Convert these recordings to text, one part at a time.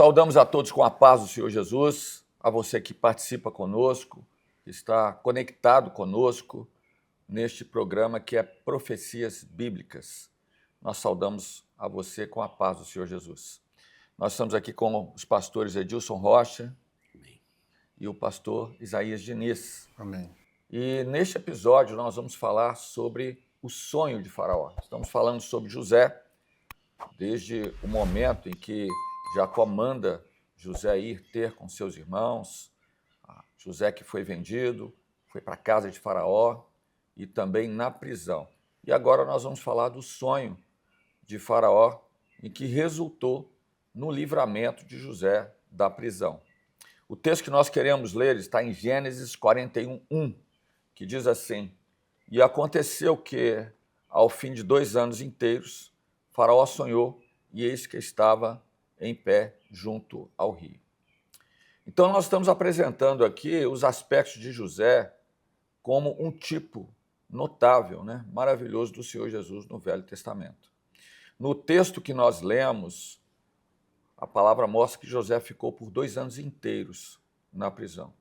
Saudamos a todos com a paz do Senhor Jesus, a você que participa conosco, que está conectado conosco neste programa que é Profecias Bíblicas. Nós saudamos a você com a paz do Senhor Jesus. Nós estamos aqui com os pastores Edilson Rocha Amém. E o pastor Isaías Diniz. Amém. E neste episódio nós vamos falar sobre o sonho de Faraó. Estamos falando sobre José, desde o momento em que Jacó manda José ir ter com seus irmãos, José que foi vendido, foi para a casa de Faraó e também na prisão. E agora nós vamos falar do sonho de Faraó, em que resultou no livramento de José da prisão. O texto que nós queremos ler está em Gênesis 41:1, que diz assim: E aconteceu que, ao fim de 2 anos inteiros, Faraó sonhou, e eis que estava em pé junto ao rio. Então nós estamos apresentando aqui os aspectos de José como um tipo notável, maravilhoso do Senhor Jesus no Velho Testamento. No texto que nós lemos, a palavra mostra que José ficou por 2 anos inteiros na prisão.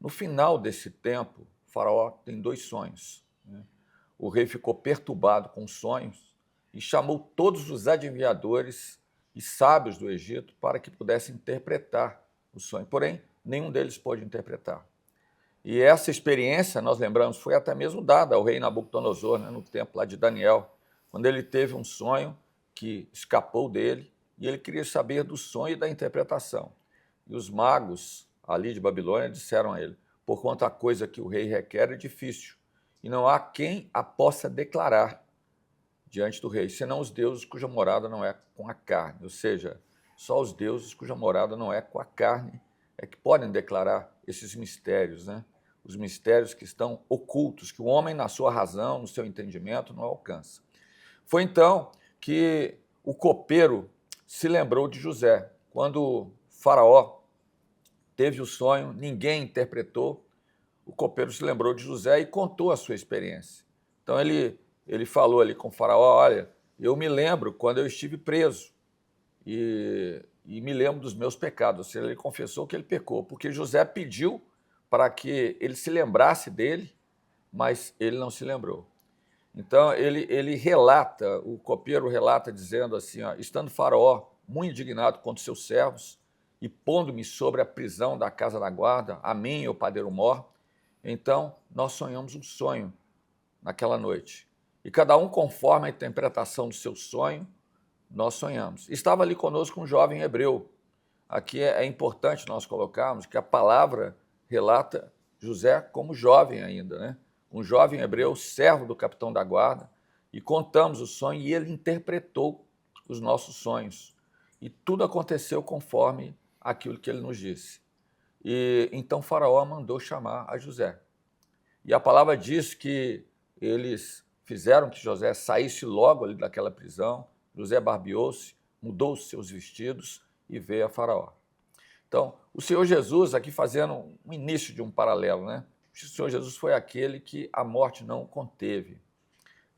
No final desse tempo, Faraó tem 2 sonhos. O rei ficou perturbado com os sonhos e chamou todos os adivinhadores e sábios do Egito para que pudessem interpretar o sonho. Porém, nenhum deles pôde interpretar. E essa experiência, nós lembramos, foi até mesmo dada ao rei Nabucodonosor, no tempo lá de Daniel, quando ele teve um sonho que escapou dele e ele queria saber do sonho e da interpretação. E os magos ali de Babilônia disseram a ele: por quanto a coisa que o rei requer é difícil, e não há quem a possa declarar diante do rei, senão os deuses cuja morada não é com a carne. Ou seja, só os deuses cuja morada não é com a carne é que podem declarar esses mistérios, Os mistérios que estão ocultos, que o homem, na sua razão, no seu entendimento, não alcança. Foi então que o copeiro se lembrou de José. Quando Faraó teve o sonho, ninguém interpretou, o copeiro se lembrou de José e contou a sua experiência. Então ele falou ali com o Faraó: olha, eu me lembro quando eu estive preso e me lembro dos meus pecados. Ou seja, ele confessou que ele pecou, porque José pediu para que ele se lembrasse dele, mas ele não se lembrou. Então ele relata, o copeiro relata dizendo assim: estando Faraó muito indignado contra os seus servos e pondo-me sobre a prisão da casa da guarda, a mim e o padeiro mor, então nós sonhamos um sonho naquela noite. E cada um conforme a interpretação do seu sonho, nós sonhamos. Estava ali conosco um jovem hebreu. Aqui é importante nós colocarmos que a palavra relata José como jovem ainda, Um jovem hebreu, servo do capitão da guarda, e contamos o sonho e ele interpretou os nossos sonhos. E tudo aconteceu conforme aquilo que ele nos disse. E então Faraó mandou chamar a José. E a palavra diz que eles fizeram que José saísse logo ali daquela prisão. José barbeou-se, mudou os seus vestidos e veio a Faraó. Então, o Senhor Jesus, aqui fazendo um início de um paralelo, O Senhor Jesus foi aquele que a morte não conteve.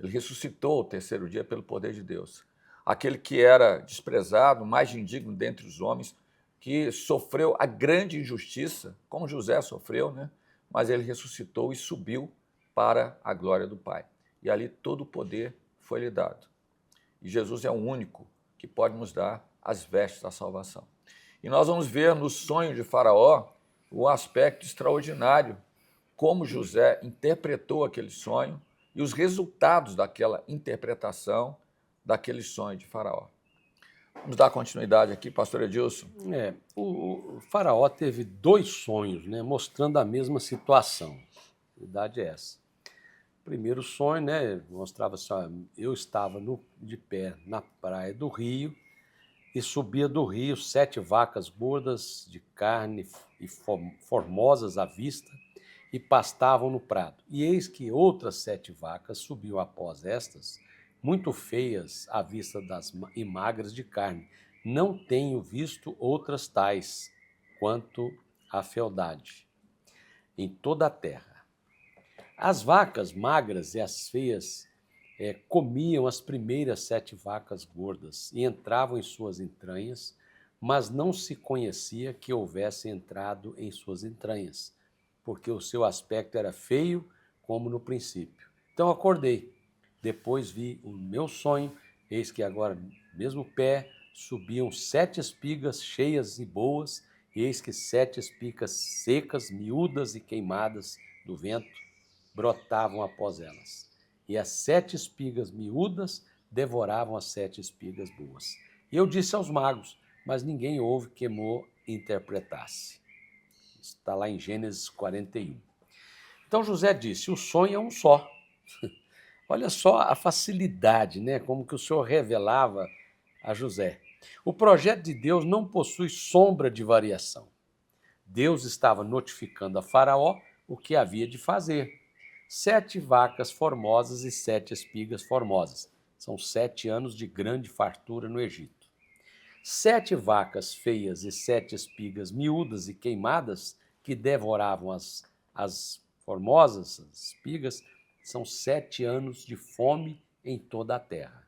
Ele ressuscitou ao 3º dia pelo poder de Deus. Aquele que era desprezado, mais indigno dentre os homens, que sofreu a grande injustiça, como José sofreu, Mas ele ressuscitou e subiu para a glória do Pai. E ali todo o poder foi lhe dado. E Jesus é o único que pode nos dar as vestes da salvação. E nós vamos ver no sonho de Faraó o aspecto extraordinário, como José interpretou aquele sonho e os resultados daquela interpretação daquele sonho de Faraó. Vamos dar continuidade aqui, pastor Edilson. O Faraó teve 2 sonhos, mostrando a mesma situação. A verdade é essa. O primeiro sonho, mostrava assim: eu estava de pé na praia do rio e subia do rio 7 vacas gordas de carne e formosas à vista e pastavam no prado. E eis que outras 7 vacas subiam após estas, muito feias à vista e magras de carne. Não tenho visto outras tais quanto a fealdade em toda a terra. As vacas magras e as feias comiam as primeiras 7 vacas gordas e entravam em suas entranhas, mas não se conhecia que houvesse entrado em suas entranhas, porque o seu aspecto era feio como no princípio. Então acordei, depois vi o meu sonho, eis que agora, mesmo pé, subiam 7 espigas cheias e boas, e eis que 7 espigas secas, miúdas e queimadas do vento, brotavam após elas. E as 7 espigas miúdas devoravam as 7 espigas boas. E eu disse aos magos, mas ninguém houve que mo interpretasse. Está lá em Gênesis 41. Então José disse, o sonho é um só. Olha só a facilidade, né? Como que o Senhor revelava a José. O projeto de Deus não possui sombra de variação. Deus estava notificando a Faraó o que havia de fazer. 7 vacas formosas e 7 espigas formosas. São 7 anos de grande fartura no Egito. 7 vacas feias e 7 espigas miúdas e queimadas, que devoravam as formosas, as espigas, são 7 anos de fome em toda a terra.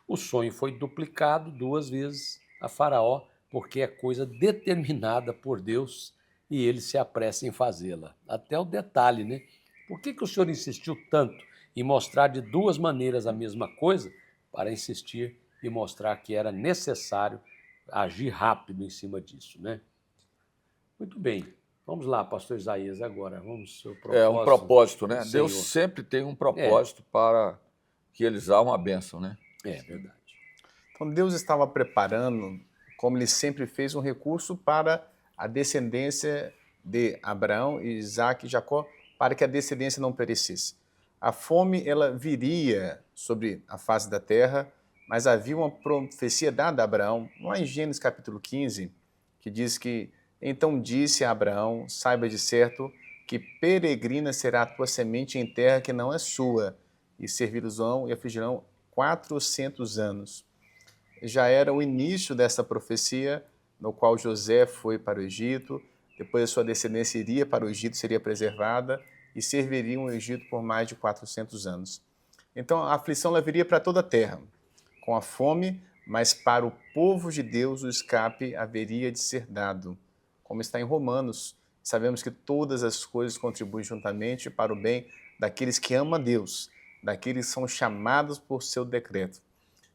O sonho foi duplicado 2 vezes a Faraó, porque é coisa determinada por Deus e ele se apressa em fazê-la. Até o detalhe, né? Por que o senhor insistiu tanto em mostrar de 2 maneiras a mesma coisa? Para insistir e mostrar que era necessário agir rápido em cima disso, né? Muito bem. Vamos lá, pastor Isaías, agora. Vamos ao seu propósito. É um propósito, né? do Deus Senhor. sempre tem um propósito para realizar uma bênção, né? É verdade. Então Deus estava preparando, como ele sempre fez, um recurso para a descendência de Abraão, Isaac e Jacó, para que a descendência não perecesse. A fome, ela viria sobre a face da terra, mas havia uma profecia dada a Abraão, lá em Gênesis capítulo 15, que diz que, então disse a Abraão, saiba de certo que peregrina será a tua semente em terra que não é sua, e servi-los-ão e afligirão 400 anos. Já era o início dessa profecia, no qual José foi para o Egito, depois a sua descendência iria para o Egito, seria preservada e serviriam o Egito por mais de 400 anos. Então a aflição ela viria para toda a terra, com a fome, mas para o povo de Deus o escape haveria de ser dado. Como está em Romanos, sabemos que todas as coisas contribuem juntamente para o bem daqueles que amam a Deus, daqueles que são chamados por seu decreto.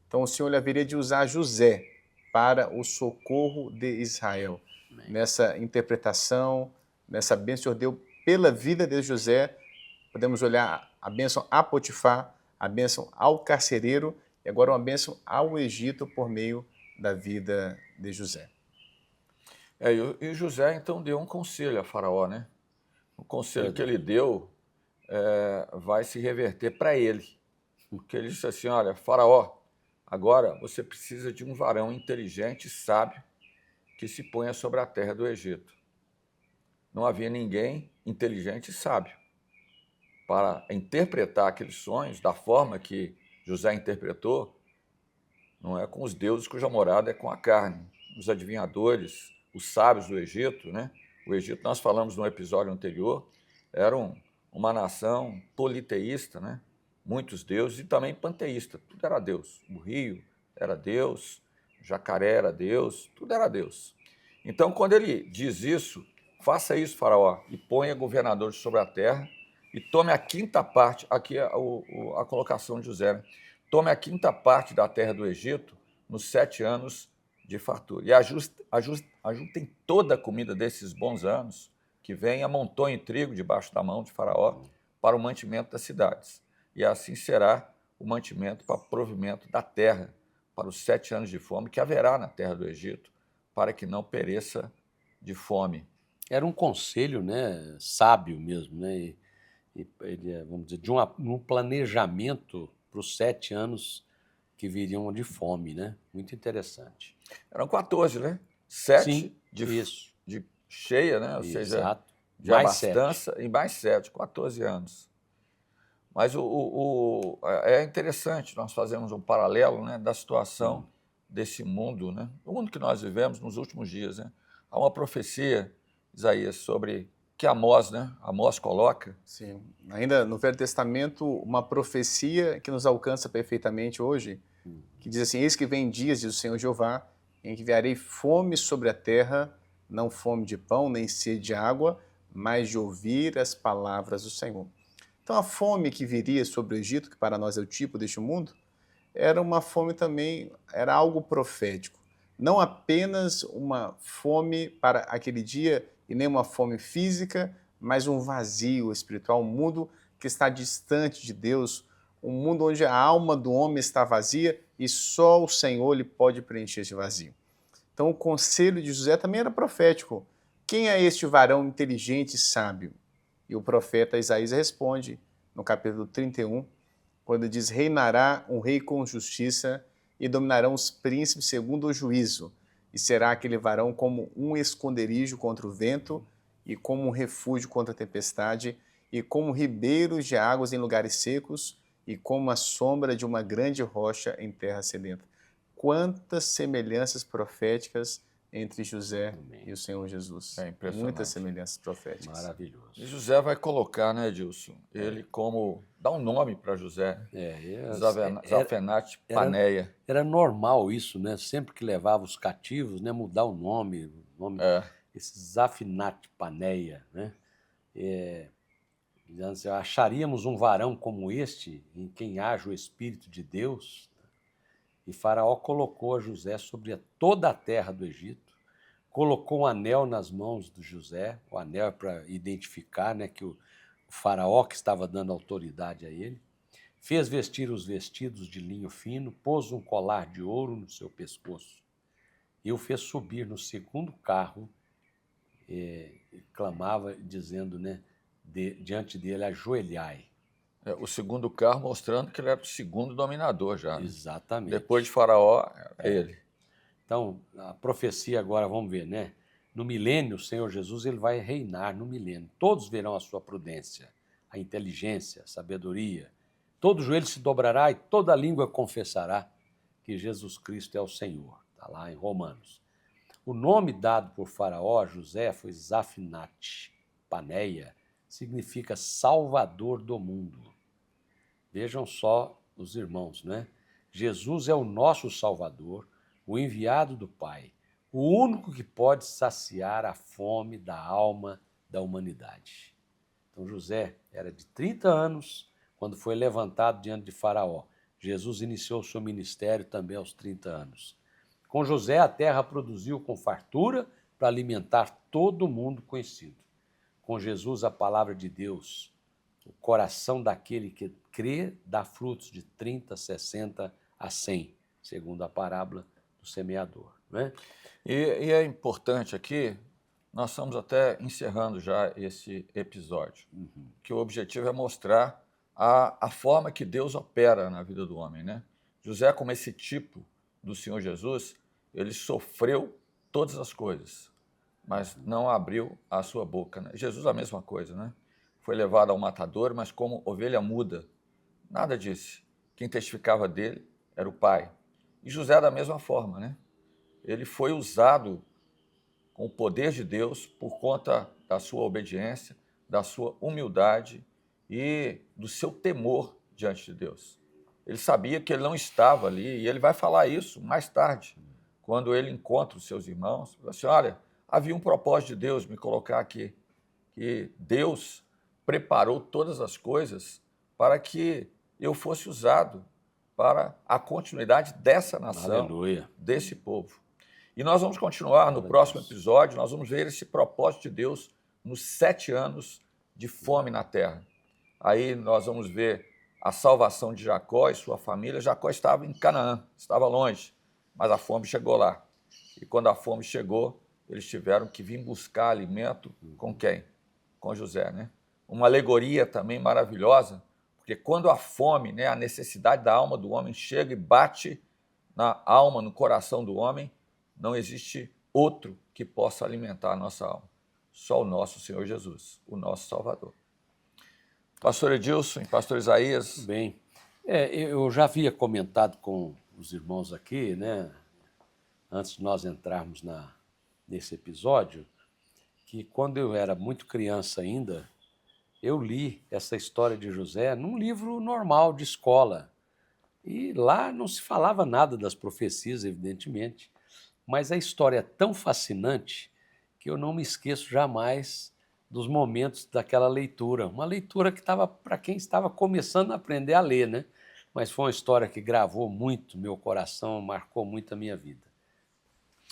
Então o Senhor haveria de usar José para o socorro de Israel. Amém. Nessa interpretação, nessa bênção que o Senhor deu pela vida de José, podemos olhar a bênção a Potifar, a bênção ao carcereiro e agora uma bênção ao Egito por meio da vida de José. E José então deu um conselho a Faraó, né? O conselho que ele Verdade. deu vai se reverter para ele. Porque ele disse assim, olha, Faraó, agora você precisa de um varão inteligente e sábio que se ponha sobre a terra do Egito. Não havia ninguém inteligente e sábio para interpretar aqueles sonhos da forma que José interpretou, não é com os deuses cuja morada é com a carne, os adivinhadores, os sábios do Egito, né? O Egito, nós falamos no episódio anterior, era uma nação politeísta, né? Muitos deuses e também panteísta, tudo era Deus. O rio era Deus, o jacaré era Deus, tudo era Deus. Então, quando ele diz isso, faça isso, Faraó, e ponha governadores sobre a terra e tome a 5ª parte, aqui é a colocação de José, né? Tome a 5ª parte da terra do Egito nos 7 anos de fartura. E ajuntem toda a comida desses bons anos que vem, amontoem trigo debaixo da mão de Faraó para o mantimento das cidades. E assim será o mantimento para o provimento da terra para os 7 anos de fome que haverá na terra do Egito, para que não pereça de fome. Era um conselho, né, sábio mesmo, né? Vamos dizer, de um planejamento para os 7 anos que viriam de fome, né? Muito interessante. Eram 14, né? 7 Sim, isso. de cheia, né? Ou seja, Exato. de Mais abastança, e mais 7, 14 anos. Mas é interessante nós fazermos um paralelo, né, da situação desse mundo, né? O mundo que nós vivemos nos últimos dias, né? Há uma profecia, Isaías, sobre que Amós, né? Amós coloca. Sim. Ainda no Velho Testamento, uma profecia que nos alcança perfeitamente hoje, que diz assim, eis que vem dias, diz o Senhor Jeová, em que enviarei fome sobre a terra, não fome de pão, nem sede de água, mas de ouvir as palavras do Senhor. Então a fome que viria sobre o Egito, que para nós é o tipo deste mundo, era uma fome também, era algo profético. Não apenas uma fome para aquele dia e nem uma fome física, mas um vazio espiritual, um mundo que está distante de Deus, um mundo onde a alma do homem está vazia e só o Senhor lhe pode preencher esse vazio. Então o conselho de José também era profético. Quem é este varão inteligente e sábio? E o profeta Isaías responde no capítulo 31, quando diz: reinará um rei com justiça e dominarão os príncipes segundo o juízo, e será aquele varão como um esconderijo contra o vento e como um refúgio contra a tempestade, e como ribeiros de águas em lugares secos, e como a sombra de uma grande rocha em terra sedenta. Quantas semelhanças proféticas entre José Amém. e o Senhor Jesus. É impressionante. Muitas semelhanças proféticas. Maravilhoso. E José vai colocar, né, Edilson? Ele como... dá um nome para José. Zafenate Paneia. Era normal isso, né? Sempre que levava os cativos, né, mudar o nome esse Zafenate Paneia, né? Dizendo assim, acharíamos um varão como este, em quem haja o Espírito de Deus. E Faraó colocou a José sobre toda a terra do Egito, colocou um anel nas mãos do José, o anel é para identificar, né, que o Faraó que estava dando autoridade a ele, fez vestir os vestidos de linho fino, pôs um colar de ouro no seu pescoço e o fez subir no segundo carro e clamava, dizendo, né, diante dele, ajoelhai. O segundo carro mostrando que ele era o segundo dominador já. Né? Exatamente. Depois de Faraó, é ele. Então, a profecia agora, vamos ver, né? No milênio, o Senhor Jesus ele vai reinar no milênio. Todos verão a sua prudência, a inteligência, a sabedoria. Todo joelho se dobrará e toda língua confessará que Jesus Cristo é o Senhor. Está lá em Romanos. O nome dado por Faraó a José foi Zafenate Paneia, significa Salvador do mundo. Vejam só os irmãos, né? Jesus é o nosso Salvador, o enviado do Pai, o único que pode saciar a fome da alma da humanidade. Então José era de 30 anos quando foi levantado diante de Faraó. Jesus iniciou o seu ministério também aos 30 anos. Com José a terra produziu com fartura para alimentar todo mundo conhecido. Com Jesus a palavra de Deus, o coração daquele que crê dá frutos de 30, 60 a 100, segundo a parábola do semeador. Né? E é importante aqui, nós estamos até encerrando já esse episódio, que o objetivo é mostrar a forma que Deus opera na vida do homem. Né? José, como esse tipo do Senhor Jesus, ele sofreu todas as coisas, mas não abriu a sua boca. Né? Jesus a mesma coisa, né? Foi levado ao matador, mas como ovelha muda, nada disse. Quem testificava dele era o Pai. E José da mesma forma, né? Ele foi usado com o poder de Deus por conta da sua obediência, da sua humildade e do seu temor diante de Deus. Ele sabia que ele não estava ali, e ele vai falar isso mais tarde, quando ele encontra os seus irmãos. Ele assim, olha, havia um propósito de Deus me colocar aqui, que Deus preparou todas as coisas para que eu fosse usado para a continuidade dessa nação, Aleluia. desse povo. E nós vamos continuar no próximo episódio, nós vamos ver esse propósito de Deus nos 7 anos de fome na terra. Aí nós vamos ver a salvação de Jacó e sua família. Jacó estava em Canaã, estava longe, mas a fome chegou lá. E quando a fome chegou, eles tiveram que vir buscar alimento com quem? Com José, né? Uma alegoria também maravilhosa, porque quando a fome, né, a necessidade da alma do homem chega e bate na alma, no coração do homem, não existe outro que possa alimentar a nossa alma. Só o nosso Senhor Jesus, o nosso Salvador. Pastor Edilson e pastor Isaías. Bem, eu já havia comentado com os irmãos aqui, né, antes de nós entrarmos nesse episódio, que quando eu era muito criança ainda, eu li essa história de José num livro normal de escola. E lá não se falava nada das profecias, evidentemente, Mas a história é tão fascinante que eu não me esqueço jamais dos momentos daquela leitura. Uma leitura que estava para quem estava começando a aprender a ler, né? Mas foi uma história que gravou muito meu coração, marcou muito a minha vida.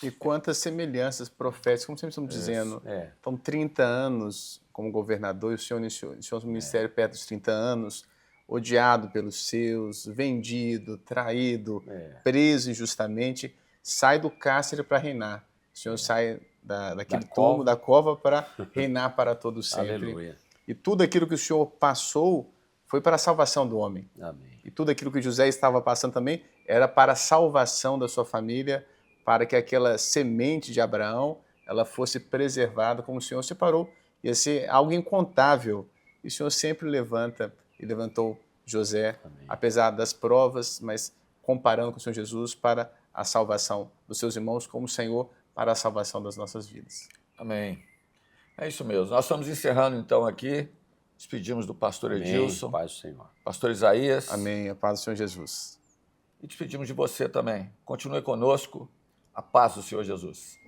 E quantas semelhanças proféticas, como sempre estamos dizendo. É, Então, 30 anos como governador, e o senhor iniciou o ministério perto dos 30 anos, odiado pelos seus, vendido, traído, preso injustamente, sai do cárcere para reinar. O senhor sai daquele túmulo, da cova, para reinar para todo sempre. aleluia. E tudo aquilo que o senhor passou foi para a salvação do homem. Amém. E tudo aquilo que José estava passando também era para a salvação da sua família, para que aquela semente de Abraão ela fosse preservada, como o Senhor separou. Ia ser algo incontável. E o Senhor sempre levanta e levantou José, Amém. apesar das provas, mas comparando com o Senhor Jesus para a salvação dos seus irmãos, como o Senhor para a salvação das nossas vidas. Amém. É isso mesmo. Nós estamos encerrando então aqui. Despedimos do pastor Edilson, Amém. Paz do Senhor. pastor Isaías. Amém. A paz do Senhor Jesus. E despedimos de você também. Continue conosco. A paz do Senhor Jesus.